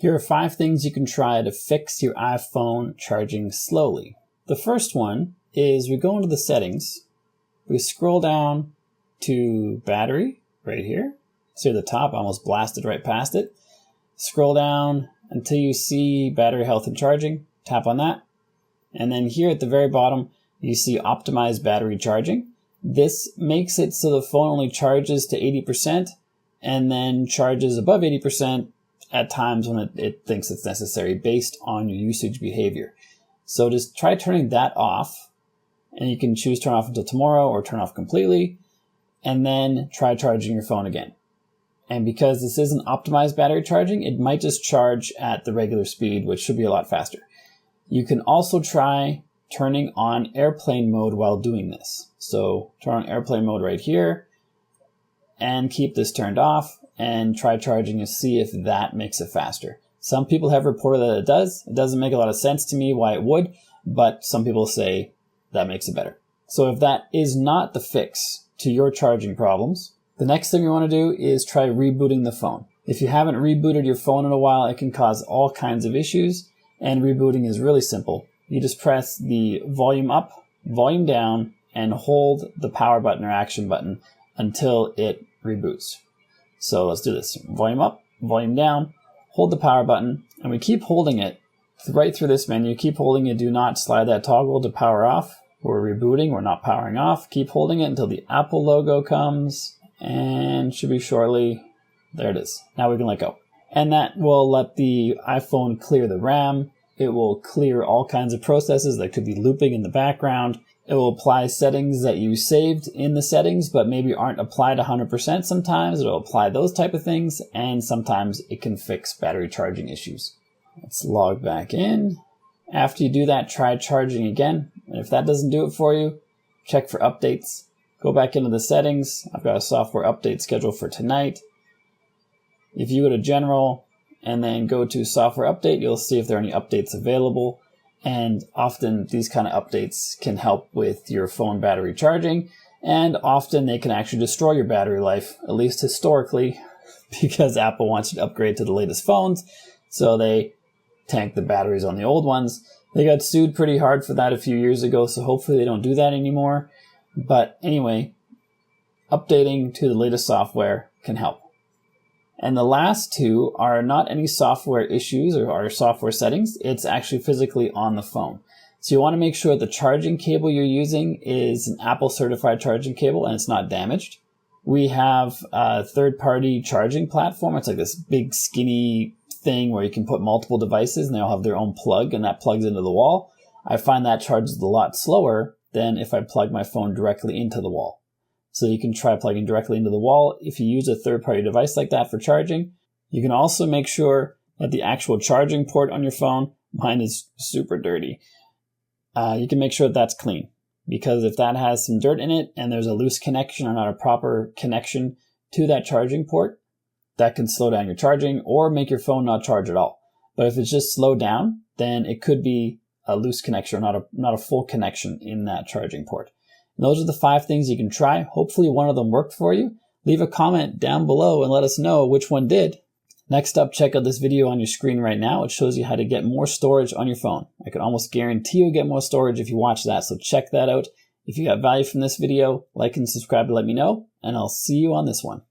Here are 5 things you can try to fix your iPhone charging slowly. The first one is we go into the settings, we scroll down to battery right here. See at the top, I almost blasted right past it. Scroll down until you see battery health and charging, tap on that. And then here at the very bottom, you see optimize battery charging. This makes it so the phone only charges to 80% and then charges above 80% at times when it thinks it's necessary based on your usage behavior. So just try turning that off, and you can choose turn off until tomorrow or turn off completely, and then try charging your phone again. And because this isn't optimized battery charging, it might just charge at the regular speed, which should be a lot faster. You can also try turning on airplane mode while doing this. So turn on airplane mode right here and keep this turned off and try charging and see if that makes it faster. Some people have reported that it does. It doesn't make a lot of sense to me why it would, but some people say that makes it better. So if that is not the fix to your charging problems, the next thing you want to do is try rebooting the phone. If you haven't rebooted your phone in a while, it can cause all kinds of issues, and rebooting is really simple. You just press the volume up, volume down, and hold the power button or action button until it reboots. So let's do this. Volume up, volume down, hold the power button, and we keep holding it right through this menu. Keep holding it. Do not slide that toggle to power off. We're rebooting. We're not powering off. Keep holding it until the Apple logo comes, and should be shortly. There it is. Now we can let go. And that will let the iPhone clear the RAM. It will clear all kinds of processes that could be looping in the background. It will apply settings that you saved in the settings, but maybe aren't applied 100% sometimes. It'll apply those type of things, and sometimes it can fix battery charging issues. Let's log back in. After you do that, try charging again. And if that doesn't do it for you, check for updates. Go back into the settings. I've got a software update scheduled for tonight. If you go to General and then go to Software Update, you'll see if there are any updates available. And often these kind of updates can help with your phone battery charging, and often they can actually destroy your battery life, at least historically, because Apple wants you to upgrade to the latest phones, so they tank the batteries on the old ones. They got sued pretty hard for that a few years ago, so hopefully they don't do that anymore. But anyway, updating to the latest software can help. And the last 2 are not any software issues or our software settings. It's actually physically on the phone. So you want to make sure the charging cable you're using is an Apple certified charging cable and it's not damaged. We have a third-party charging platform. It's like this big skinny thing where you can put multiple devices and they all have their own plug, and that plugs into the wall. I find that charges a lot slower than if I plug my phone directly into the wall. So you can try plugging directly into the wall if you use a third-party device like that for charging. You can also make sure that the actual charging port on your phone, mine is super dirty, you can make sure that that's clean. Because if that has some dirt in it and there's a loose connection or not a proper connection to that charging port, that can slow down your charging or make your phone not charge at all. But if it's just slowed down, then it could be a loose connection or not a full connection in that charging port. And those are the 5 things you can try. Hopefully one of them worked for you. Leave a comment down below and let us know which one did. Next up, check out this video on your screen right now. It shows you how to get more storage on your phone. I can almost guarantee you'll get more storage if you watch that, so check that out. If you got value from this video, like and subscribe to let me know, and I'll see you on this one.